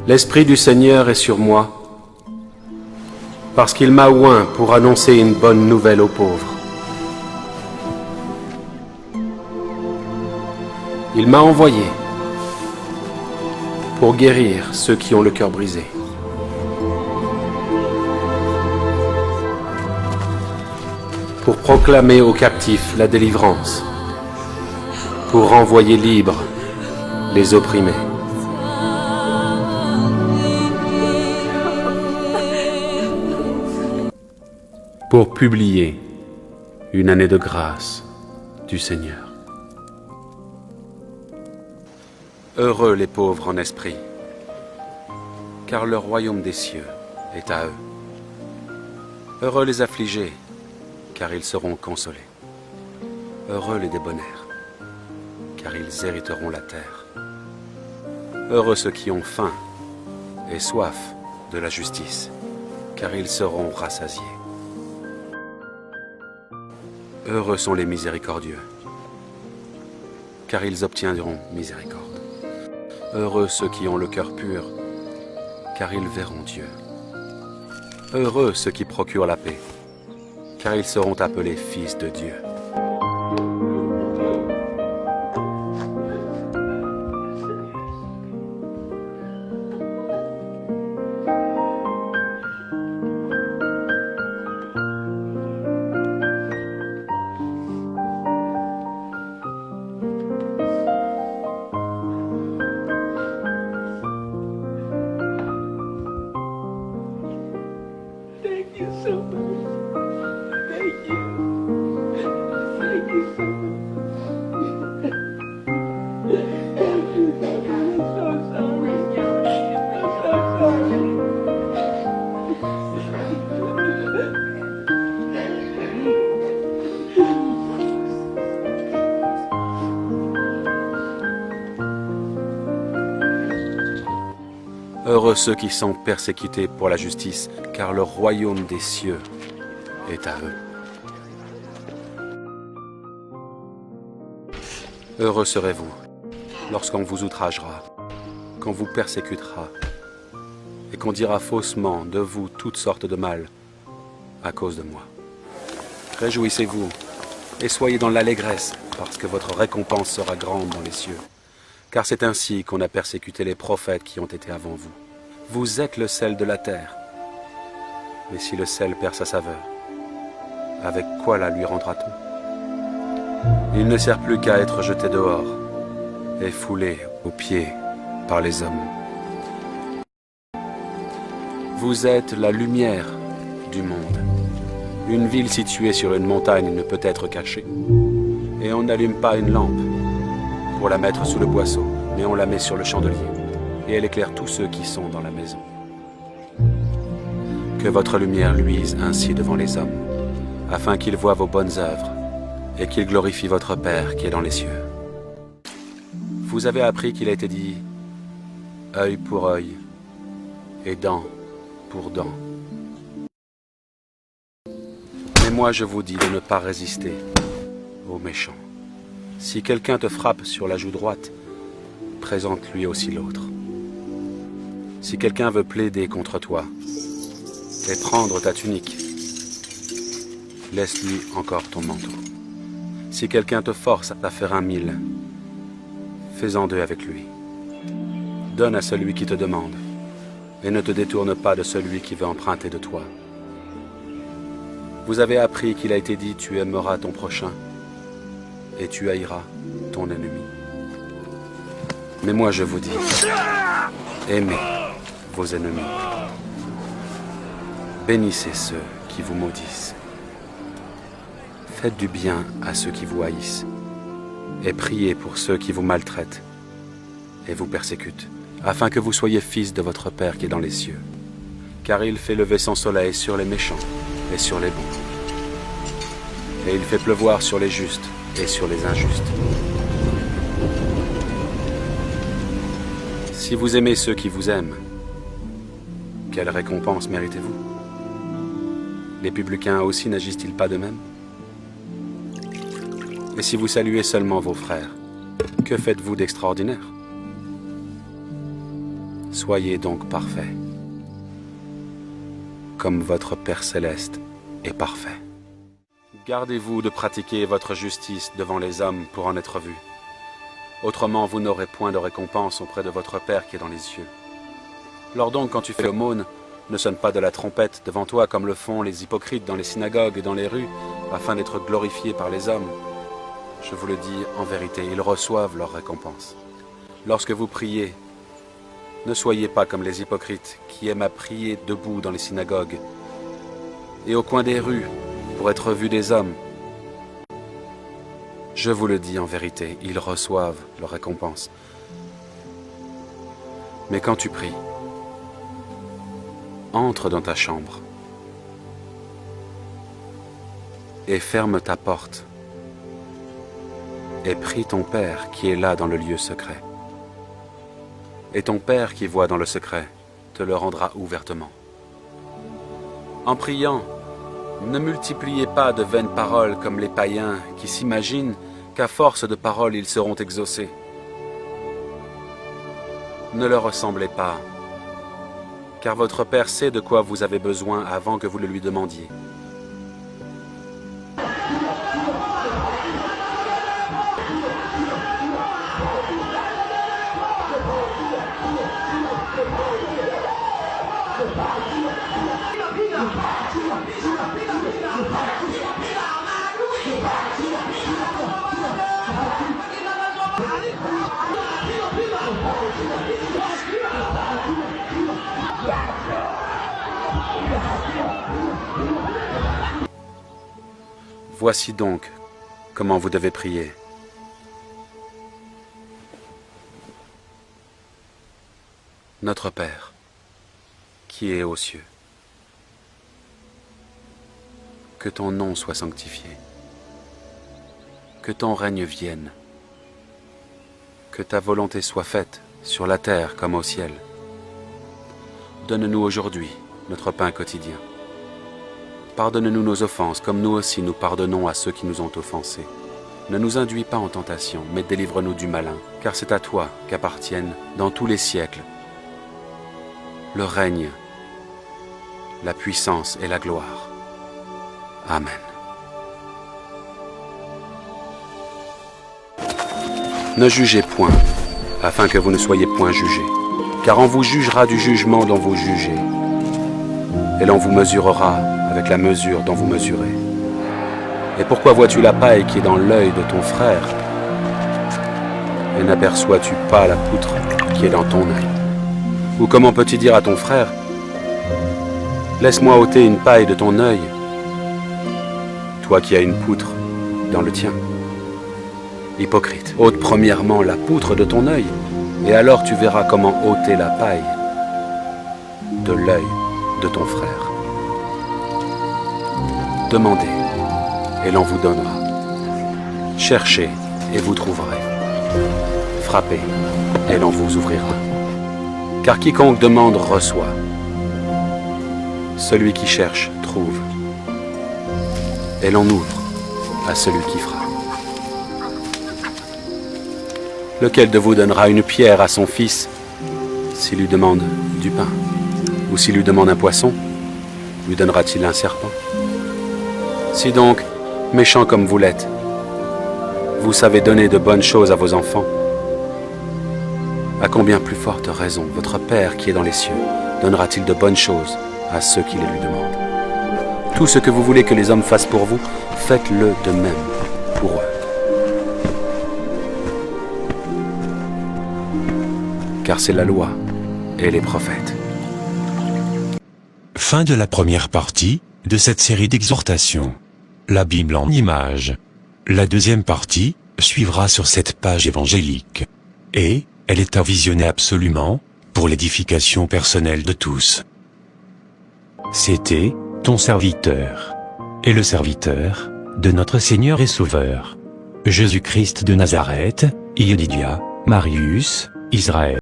L'Esprit du Seigneur est sur moi, parce qu'il m'a oint pour annoncer une bonne nouvelle aux pauvres. Il m'a envoyé pour guérir ceux qui ont le cœur brisé, pour proclamer aux captifs la délivrance, pour renvoyer libres les opprimés. Pour publier une année de grâce du Seigneur. Heureux les pauvres en esprit, car le royaume des cieux est à eux. Heureux les affligés, car ils seront consolés. Heureux les débonnaires, car ils hériteront la terre. Heureux ceux qui ont faim et soif de la justice, car ils seront rassasiés. Heureux sont les miséricordieux, car ils obtiendront miséricorde. Heureux ceux qui ont le cœur pur, car ils verront Dieu. Heureux ceux qui procurent la paix, car ils seront appelés fils de Dieu. Thank you so much. Thank you. Thank you so much. I'm so sorry. I'm so sorry. Heureux ceux qui sont persécutés pour la justice, car le royaume des cieux est à eux. Heureux serez-vous lorsqu'on vous outragera, qu'on vous persécutera, et qu'on dira faussement de vous toutes sortes de mal à cause de moi. Réjouissez-vous et soyez dans l'allégresse, parce que votre récompense sera grande dans les cieux. Car c'est ainsi qu'on a persécuté les prophètes qui ont été avant vous. Vous êtes le sel de la terre. Mais si le sel perd sa saveur, avec quoi la lui rendra-t-on? Il ne sert plus qu'à être jeté dehors et foulé aux pieds par les hommes. Vous êtes la lumière du monde. Une ville située sur une montagne ne peut être cachée. Et on n'allume pas une lampe pour la mettre sous le boisseau, mais on la met sur le chandelier, et elle éclaire tous ceux qui sont dans la maison. Que votre lumière luise ainsi devant les hommes, afin qu'ils voient vos bonnes œuvres, et qu'ils glorifient votre Père qui est dans les cieux. Vous avez appris qu'il a été dit « œil pour œil, et dent pour dent ». Mais moi je vous dis de ne pas résister aux méchants. Si quelqu'un te frappe sur la joue droite, présente-lui aussi l'autre. Si quelqu'un veut plaider contre toi et prendre ta tunique, laisse-lui encore ton manteau. Si quelqu'un te force à faire 1 000, fais-en 2 avec lui. Donne à celui qui te demande, et ne te détourne pas de celui qui veut emprunter de toi. Vous avez appris qu'il a été dit « Tu aimeras ton prochain » et tu haïras ton ennemi. Mais moi je vous dis, aimez vos ennemis. Bénissez ceux qui vous maudissent. Faites du bien à ceux qui vous haïssent. Et priez pour ceux qui vous maltraitent et vous persécutent, afin que vous soyez fils de votre Père qui est dans les cieux. Car il fait lever son soleil sur les méchants et sur les bons. Et il fait pleuvoir sur les justes et sur les injustes. Si vous aimez ceux qui vous aiment, quelle récompense méritez-vous? Les publicains aussi n'agissent-ils pas de même? Et si vous saluez seulement vos frères, que faites-vous d'extraordinaire? Soyez donc parfaits, comme votre Père céleste est parfait. Gardez-vous de pratiquer votre justice devant les hommes pour en être vus. Autrement, vous n'aurez point de récompense auprès de votre Père qui est dans les cieux. Lors donc, quand tu fais l'aumône, ne sonne pas de la trompette devant toi comme le font les hypocrites dans les synagogues et dans les rues, afin d'être glorifiés par les hommes. Je vous le dis en vérité, ils reçoivent leur récompense. Lorsque vous priez, ne soyez pas comme les hypocrites qui aiment à prier debout dans les synagogues et au coin des rues pour être vus des hommes. Je vous le dis en vérité, ils reçoivent leur récompense. Mais quand tu pries, entre dans ta chambre et ferme ta porte et prie ton Père qui est là dans le lieu secret. Et ton Père qui voit dans le secret te le rendra ouvertement. En priant, ne multipliez pas de vaines paroles comme les païens qui s'imaginent qu'à force de paroles ils seront exaucés. Ne leur ressemblez pas, car votre Père sait de quoi vous avez besoin avant que vous le lui demandiez. Voici donc comment vous devez prier. Notre Père, qui est aux cieux, que ton nom soit sanctifié, que ton règne vienne, que ta volonté soit faite sur la terre comme au ciel. Donne-nous aujourd'hui notre pain quotidien. Pardonne-nous nos offenses, comme nous aussi nous pardonnons à ceux qui nous ont offensés. Ne nous induis pas en tentation, mais délivre-nous du malin, car c'est à toi qu'appartiennent, dans tous les siècles, le règne, la puissance et la gloire. Amen. Ne jugez point, afin que vous ne soyez point jugés, car on vous jugera du jugement dont vous jugez, et l'on vous mesurera avec la mesure dont vous mesurez. Et pourquoi vois-tu la paille qui est dans l'œil de ton frère, et n'aperçois-tu pas la poutre qui est dans ton œil? Ou comment peux-tu dire à ton frère, laisse-moi ôter une paille de ton œil, toi qui as une poutre dans le tien? Hypocrite, ôte premièrement la poutre de ton œil, et alors tu verras comment ôter la paille de l'œil de ton frère. Demandez, et l'on vous donnera. Cherchez, et vous trouverez. Frappez, et l'on vous ouvrira. Car quiconque demande reçoit. Celui qui cherche trouve. Et l'on ouvre à celui qui frappe. Lequel de vous donnera une pierre à son fils s'il lui demande du pain? Ou s'il lui demande un poisson, lui donnera-t-il un serpent? Si donc, méchants comme vous l'êtes, vous savez donner de bonnes choses à vos enfants, à combien plus forte raison votre Père qui est dans les cieux donnera-t-il de bonnes choses à ceux qui les lui demandent? Tout ce que vous voulez que les hommes fassent pour vous, faites-le de même pour eux. Car c'est la loi et les prophètes. Fin de la première partie de cette série d'exhortations. La Bible en images. La deuxième partie suivra sur cette page évangélique. Et elle est à visionner absolument pour l'édification personnelle de tous. C'était ton serviteur et le serviteur de notre Seigneur et Sauveur, Jésus-Christ de Nazareth, Yedidia, Marius, Israël.